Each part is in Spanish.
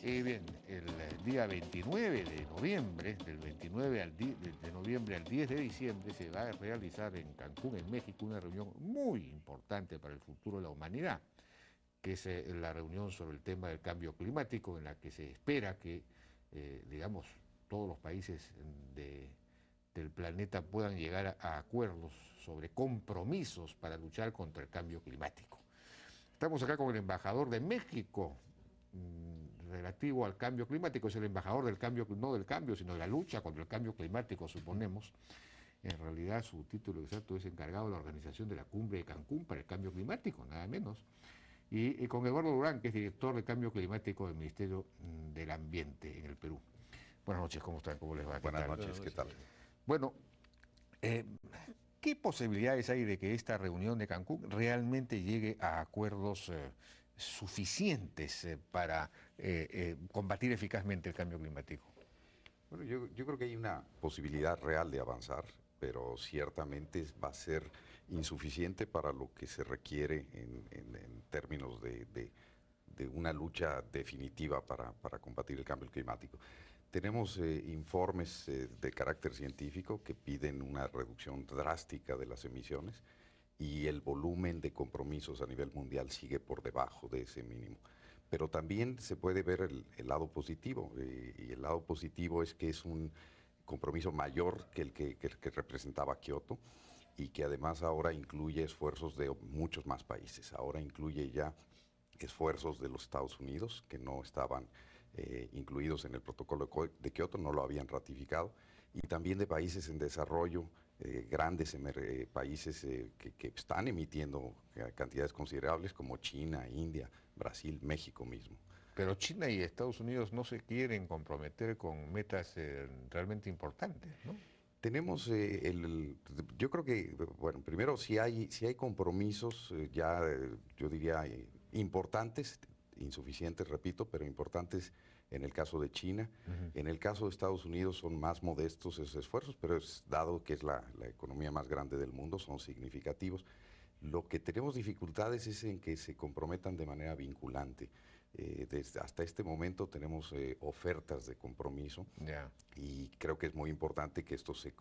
Bien, el día 29 de noviembre, del 29 de noviembre al 10 de diciembre, se va a realizar en Cancún, en México, una reunión muy importante para el futuro de la humanidad, que es la reunión sobre el tema del cambio climático, en la que se espera que, digamos, todos los países del planeta puedan llegar a acuerdos sobre compromisos para luchar contra el cambio climático. Estamos acá con el embajador de México relativo al cambio climático, es el embajador del cambio, no del cambio, sino de la lucha contra el cambio climático, suponemos. En realidad su título exacto es encargado de la organización de la Cumbre de Cancún para el Cambio Climático, nada menos. Y con Eduardo Durán, que es director de Cambio Climático del Ministerio del Ambiente en el Perú. Buenas noches, ¿cómo están? ¿Cómo les va? Buenas noches, ¿qué tal? Bueno, ¿qué posibilidades hay de que esta reunión de Cancún realmente llegue a acuerdos suficientes para combatir eficazmente el cambio climático? Bueno, yo creo que hay una posibilidad real de avanzar, pero ciertamente va a ser insuficiente para lo que se requiere en términos de una lucha definitiva para combatir el cambio climático. Tenemos informes de carácter científico que piden una reducción drástica de las emisiones y el volumen de compromisos a nivel mundial sigue por debajo de ese mínimo. Pero también se puede ver el lado positivo, y el lado positivo es que es un compromiso mayor que el que representaba Kioto y que además ahora incluye esfuerzos de muchos más países. Ahora incluye ya esfuerzos de los Estados Unidos que no estaban incluidos en el protocolo de Kioto, no lo habían ratificado, y también de países en desarrollo, grandes países que están emitiendo cantidades considerables como China, India, Brasil, México mismo. Pero China y Estados Unidos no se quieren comprometer con metas realmente importantes, ¿no? Tenemos yo creo que, bueno, primero si hay compromisos yo diría importantes, insuficientes, repito, pero importantes en el caso de China. En el caso de Estados Unidos son más modestos esos esfuerzos, pero dado que es la economía más grande del mundo, son significativos. Lo que tenemos dificultades es en que se comprometan de manera vinculante. Hasta este momento tenemos ofertas de compromiso y creo que es muy importante que esto se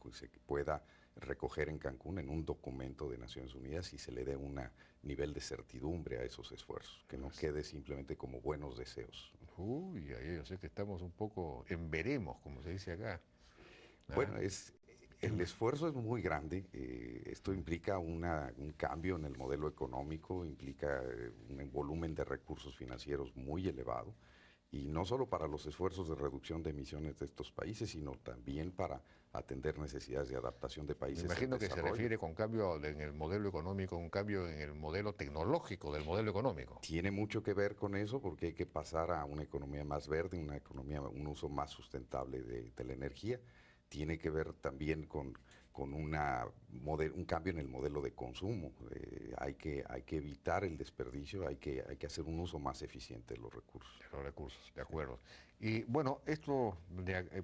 pueda recoger en Cancún en un documento de Naciones Unidas y se le dé un nivel de certidumbre a esos esfuerzos, que no quede simplemente como buenos deseos. Uy, ahí yo sé que estamos un poco en veremos, como se dice acá. Bueno, el esfuerzo es muy grande. Esto implica un cambio en el modelo económico, implica un volumen de recursos financieros muy elevado, y no solo para los esfuerzos de reducción de emisiones de estos países, sino también para atender necesidades de adaptación de países en desarrollo. Me imagino que se refiere con cambio en el modelo económico, un cambio en el modelo tecnológico del modelo económico. Tiene mucho que ver con eso porque hay que pasar a una economía más verde, un uso más sustentable de la energía. Tiene que ver también con un cambio en el modelo de consumo. Hay que evitar el desperdicio, hay que hacer un uso más eficiente de los recursos. De los recursos, de acuerdo. Y bueno,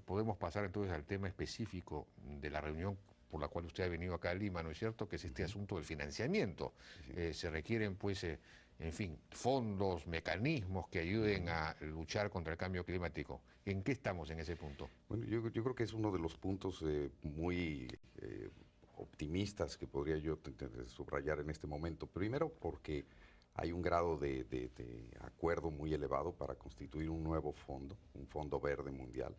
podemos pasar entonces al tema específico de la reunión por la cual usted ha venido acá a Lima, ¿no es cierto?, que es este asunto del financiamiento. Sí. Se requieren, pues, en fin, fondos, mecanismos que ayuden a luchar contra el cambio climático. ¿En qué estamos en ese punto? Bueno, yo creo que es uno de los puntos muy optimistas que podría yo subrayar en este momento. Primero porque hay un grado de acuerdo muy elevado para constituir un nuevo fondo, un fondo verde mundial,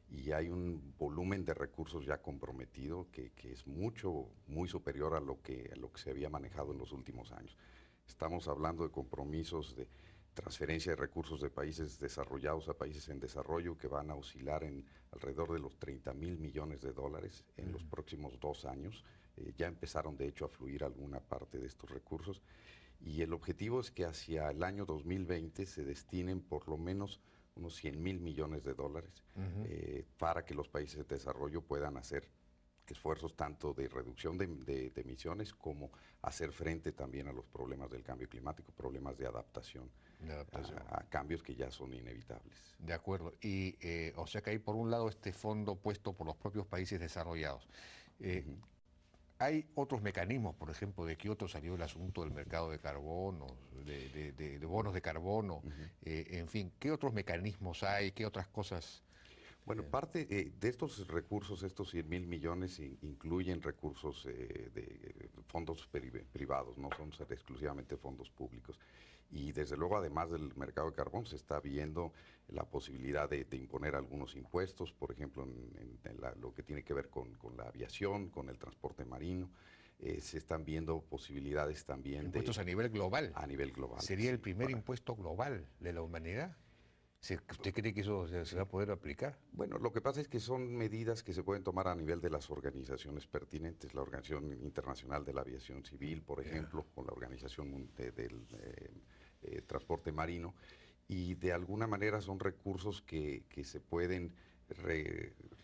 y hay un volumen de recursos ya comprometido que es muy superior a lo que se había manejado en los últimos años. Estamos hablando de compromisos de transferencia de recursos de países desarrollados a países en desarrollo que van a oscilar en alrededor de los 30,000 millones de dólares en los próximos 2 años. Ya empezaron, de hecho, a fluir alguna parte de estos recursos. Y el objetivo es que hacia el año 2020 se destinen por lo menos unos 100,000 millones de dólares para que los países de desarrollo puedan hacer esfuerzos tanto de reducción de emisiones como hacer frente también a los problemas del cambio climático, problemas de adaptación. A cambios que ya son inevitables. De acuerdo. Y o sea que hay por un lado este fondo puesto por los propios países desarrollados. hay otros mecanismos, por ejemplo, de Kioto salió el asunto del mercado de carbono, de bonos de carbono, en fin, ¿qué otros mecanismos hay? ¿Qué otras cosas? Bueno, parte de estos recursos, estos 100.000 millones, incluyen recursos de fondos privados, no son exclusivamente fondos públicos. Y desde luego, además del mercado de carbón, se está viendo la posibilidad de imponer algunos impuestos, por ejemplo, lo que tiene que ver con la aviación, con el transporte marino. Se están viendo posibilidades también Impuestos a nivel global. a nivel global. ¿Sería Sí, el primer impuesto global de la humanidad? ¿Usted cree que eso se va a poder aplicar? Bueno, lo que pasa es que son medidas que se pueden tomar a nivel de las organizaciones pertinentes, la Organización Internacional de la Aviación Civil, por ejemplo, o la Organización del Transporte Marino, y de alguna manera son recursos que se pueden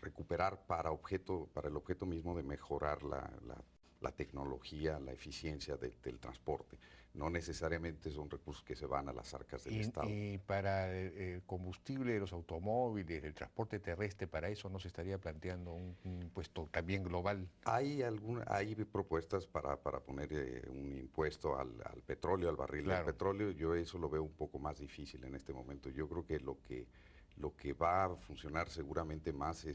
recuperar para el objeto mismo de mejorar la tecnología, la eficiencia del transporte. No necesariamente son recursos que se van a las arcas del Estado. Y para el combustible de los automóviles, el transporte terrestre, para eso no se estaría planteando un impuesto también global. Hay propuestas para poner un impuesto al petróleo, al barril del Claro. petróleo. Yo eso lo veo un poco más difícil en este momento. Yo creo que lo que va a funcionar seguramente más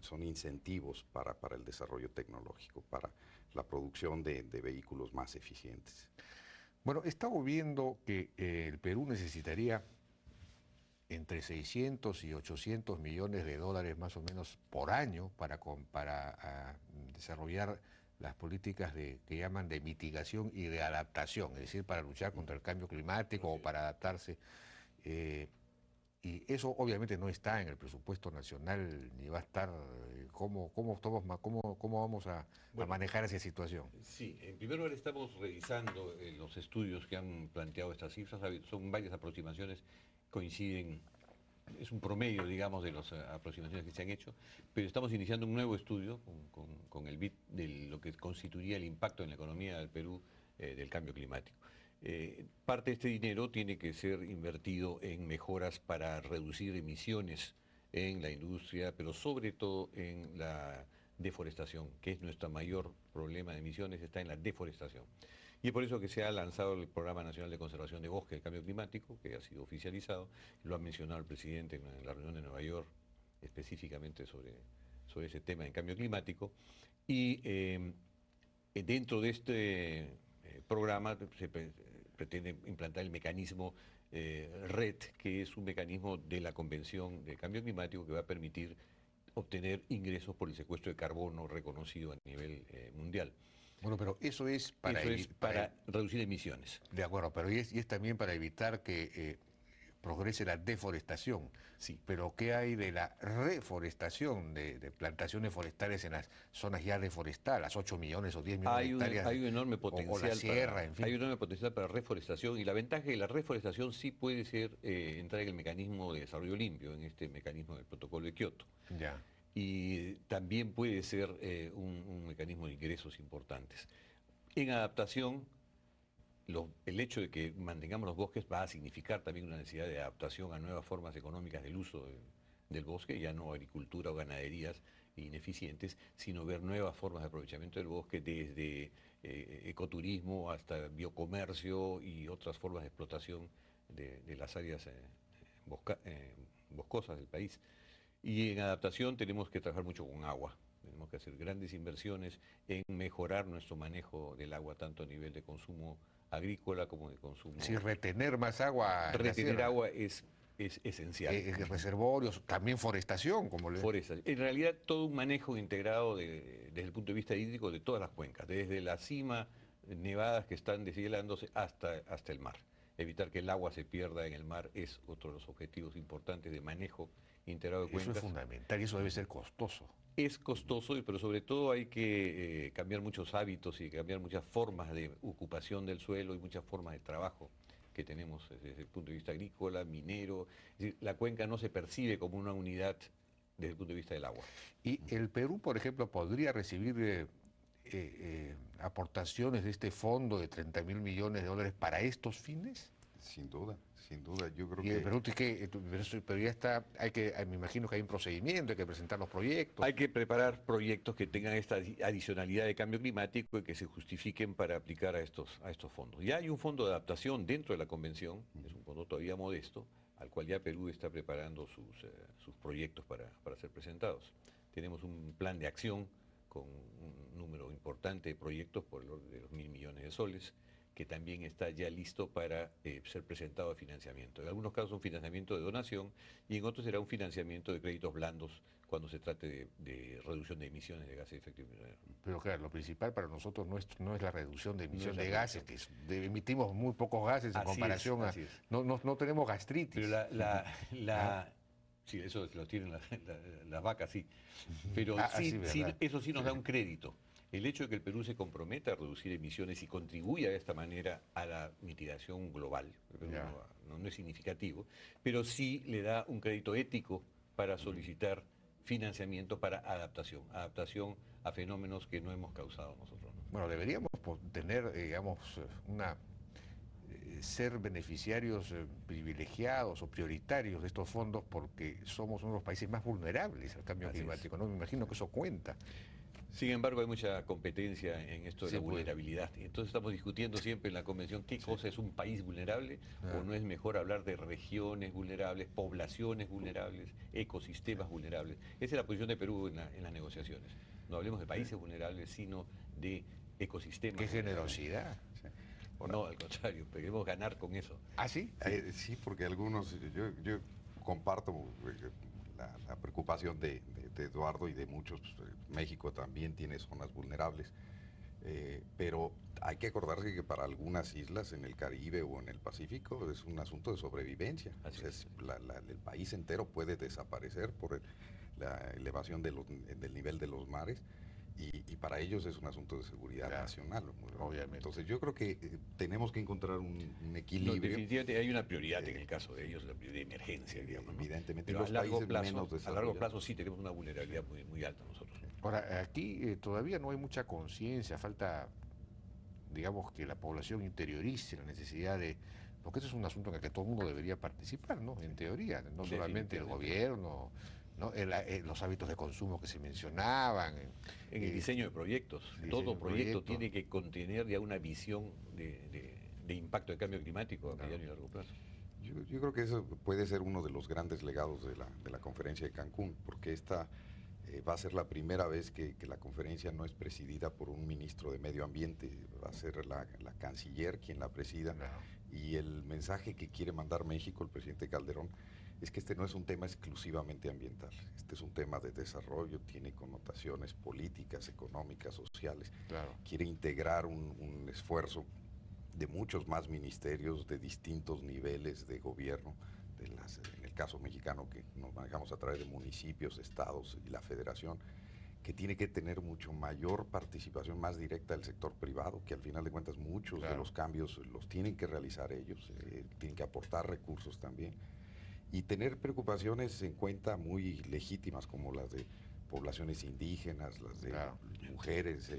son incentivos para el desarrollo tecnológico, para la producción de vehículos más eficientes. Bueno, he estado viendo que el Perú necesitaría entre 600 y 800 millones de dólares más o menos por año para desarrollar las políticas que llaman de mitigación y de adaptación, es decir, para luchar contra el cambio climático o para adaptarse. Y eso obviamente no está en el presupuesto nacional, ni va a estar. ¿Cómo vamos a manejar esa situación? Sí, en primer lugar estamos revisando los estudios que han planteado estas cifras. Son varias aproximaciones, coinciden, es un promedio, digamos, de las aproximaciones que se han hecho, pero estamos iniciando un nuevo estudio con el BID de lo que constituiría el impacto en la economía del Perú del cambio climático. Parte de este dinero tiene que ser invertido en mejoras para reducir emisiones en la industria, pero sobre todo en la deforestación, que es nuestro mayor problema de emisiones, está en la deforestación. Y es por eso que se ha lanzado el Programa Nacional de Conservación de Bosque del Cambio Climático, que ha sido oficializado, lo ha mencionado el presidente en la reunión de Nueva York, específicamente sobre ese tema de cambio climático. Y dentro de este programa se pretende implantar el mecanismo RED, que es un mecanismo de la Convención de Cambio Climático que va a permitir obtener ingresos por el secuestro de carbono reconocido a nivel mundial. Bueno, pero eso es para reducir emisiones. De acuerdo, pero y es también para evitar que progrese la deforestación. Sí. Pero ¿qué hay de la reforestación, de plantaciones forestales en las zonas ya deforestadas, las 8 millones o 10 millones de hectáreas? Hay un enorme potencial. O la sierra, en fin. Hay un enorme potencial para reforestación, y la ventaja de la reforestación sí puede ser entrar en el mecanismo de desarrollo limpio, en este mecanismo del protocolo de Kioto. Ya. Y también puede ser un mecanismo de ingresos importantes. En adaptación, el hecho de que mantengamos los bosques va a significar también una necesidad de adaptación a nuevas formas económicas del uso del bosque, ya no agricultura o ganaderías ineficientes, sino ver nuevas formas de aprovechamiento del bosque, desde ecoturismo hasta biocomercio y otras formas de explotación de las áreas boscosas del país. Y en adaptación tenemos que trabajar mucho con agua. Tenemos que hacer grandes inversiones en mejorar nuestro manejo del agua, tanto a nivel de consumo agrícola como de consumo. Sí, retener más agua. Retener agua es esencial. Reservorios, también forestación, como le... Forestación. En realidad, todo un manejo integrado desde el punto de vista hídrico de todas las cuencas, desde la cima, nevadas que están deshielándose hasta el mar. Evitar que el agua se pierda en el mar es otro de los objetivos importantes de manejo integrado de cuencas. Eso es fundamental y eso debe ser costoso. Es costoso, pero sobre todo hay que cambiar muchos hábitos y cambiar muchas formas de ocupación del suelo y muchas formas de trabajo que tenemos desde el punto de vista agrícola, minero. Es decir, la cuenca no se percibe como una unidad desde el punto de vista del agua. ¿Y el Perú, por ejemplo, podría recibir aportaciones de este fondo de 30.000 millones de dólares para estos fines? Sin duda, sin duda. Yo creo Y el que Perú, pero ya está, me imagino que hay un procedimiento, hay que presentar los proyectos. Hay que preparar proyectos que tengan esta adicionalidad de cambio climático y que se justifiquen para aplicar a estos fondos. Ya hay un fondo de adaptación dentro de la convención, es un fondo todavía modesto, al cual ya Perú está preparando sus proyectos para ser presentados. Tenemos un plan de acción con un número importante de proyectos por el orden de los 1.000 millones de soles, que también está ya listo para ser presentado a financiamiento. En algunos casos un financiamiento de donación y en otros será un financiamiento de créditos blandos cuando se trate de reducción de emisiones de gases de efecto invernadero. Pero claro, lo principal para nosotros no es la reducción de emisión No es de la gases, emitimos muy pocos gases en comparación así es. No tenemos gastritis. Pero sí, eso lo tienen las vacas, sí. Pero sí, eso sí nos da un crédito. El hecho de que el Perú se comprometa a reducir emisiones y contribuya de esta manera a la mitigación global, no es significativo, pero sí le da un crédito ético para solicitar financiamiento para adaptación a fenómenos que no hemos causado nosotros, ¿no? Bueno, deberíamos tener, digamos, ser beneficiarios privilegiados o prioritarios de estos fondos porque somos uno de los países más vulnerables al cambio climático, ¿no? Me imagino que eso cuenta. Sin embargo, hay mucha competencia en esto de la vulnerabilidad. Entonces estamos discutiendo siempre en la Convención qué cosa es un país vulnerable o no es mejor hablar de regiones vulnerables, poblaciones vulnerables, ecosistemas vulnerables. Esa es la posición de Perú en las negociaciones. No hablemos de países vulnerables, sino de ecosistemas. ¡Qué generosidad! No, al contrario, queremos ganar con eso. ¿Ah, sí? sí, porque algunos, yo comparto la preocupación de Eduardo y de muchos. México también tiene zonas vulnerables, pero hay que acordarse que para algunas islas en el Caribe o en el Pacífico es un asunto de sobrevivencia. El país entero puede desaparecer por la elevación del nivel de los mares. Y para ellos es un asunto de seguridad nacional. Obviamente. Entonces yo creo que tenemos que encontrar un equilibrio. No, definitivamente hay una prioridad en el caso de ellos, la prioridad de emergencia, digamos, ¿no? Evidentemente. Pero a largo plazo sí tenemos una vulnerabilidad muy alta nosotros. Ahora, aquí todavía no hay mucha conciencia, falta, digamos, que la población interiorice la necesidad de... Porque eso es un asunto en el que todo el mundo debería participar, ¿no? En teoría, no solamente el gobierno, ¿no? Los hábitos de consumo que se mencionaban. En el diseño de proyectos. Todo proyecto tiene que contener ya una visión de impacto de cambio climático a mediano y largo plazo. Yo creo que eso puede ser uno de los grandes legados de la conferencia de Cancún, porque esta va a ser la primera vez que la conferencia no es presidida por un ministro de Medio Ambiente, va a ser la canciller quien la presida. Y el mensaje que quiere mandar México, el presidente Calderón, es que este no es un tema exclusivamente ambiental, este es un tema de desarrollo, tiene connotaciones políticas, económicas, sociales. Quiere integrar un esfuerzo de muchos más ministerios de distintos niveles de gobierno, en el caso mexicano que nos manejamos a través de municipios, estados y la federación, que tiene que tener mucho mayor participación más directa del sector privado, que al final de cuentas muchos de los cambios los tienen que realizar ellos, tienen que aportar recursos también, y tener preocupaciones en cuenta muy legítimas como las de poblaciones indígenas, las de mujeres,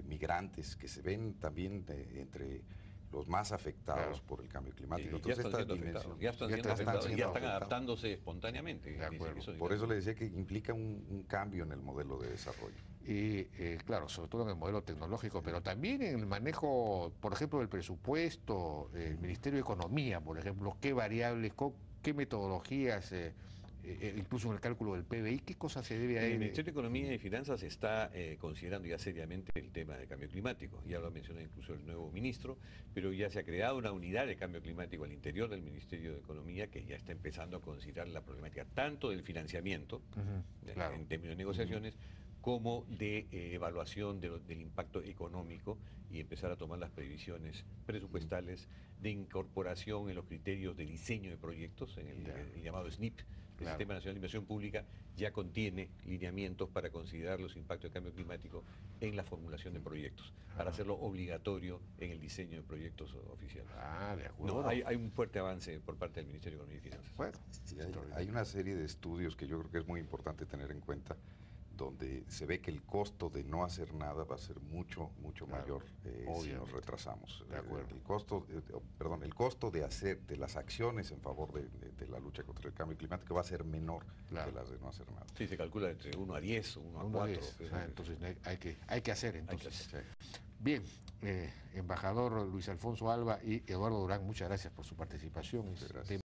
migrantes, que se ven también entre los más afectados por el cambio climático. Entonces, ya están siendo afectados y ya están adaptándose espontáneamente. Por eso le decía que implica un cambio en el modelo de desarrollo. Y claro, sobre todo en el modelo tecnológico, pero también en el manejo, por ejemplo, del presupuesto, el Ministerio de Economía, por ejemplo, qué variables, qué metodologías, incluso en el cálculo del PBI, qué cosas se debe a él. El Ministerio de Economía y Finanzas está considerando ya seriamente el tema del cambio climático. Ya lo mencionó incluso el nuevo ministro, pero ya se ha creado una unidad de cambio climático al interior del Ministerio de Economía que ya está empezando a considerar la problemática tanto del financiamiento, en términos de negociaciones, como de evaluación del impacto económico y empezar a tomar las previsiones presupuestales de incorporación en los criterios de diseño de proyectos, en el llamado SNIP. El Sistema Nacional de Inversión Pública ya contiene lineamientos para considerar los impactos de cambio climático en la formulación de proyectos, para hacerlo obligatorio en el diseño de proyectos oficiales. De acuerdo. No, hay un fuerte avance por parte del Ministerio de Economía y Finanzas. Bueno, hay una serie de estudios que yo creo que es muy importante tener en cuenta donde se ve que el costo de no hacer nada va a ser mucho Claro, mayor si obviamente. nos retrasamos. De acuerdo. El costo de las acciones en favor de la lucha contra el cambio climático va a ser menor Claro. que las de no hacer nada. Sí, se calcula entre 1 a 10 o 1 a 1 a 4. 10. Entonces hay que hacer entonces. hacer. Bien, embajador Luis Alfonso Alba y Eduardo Durán, muchas gracias por su participación. Muchas gracias.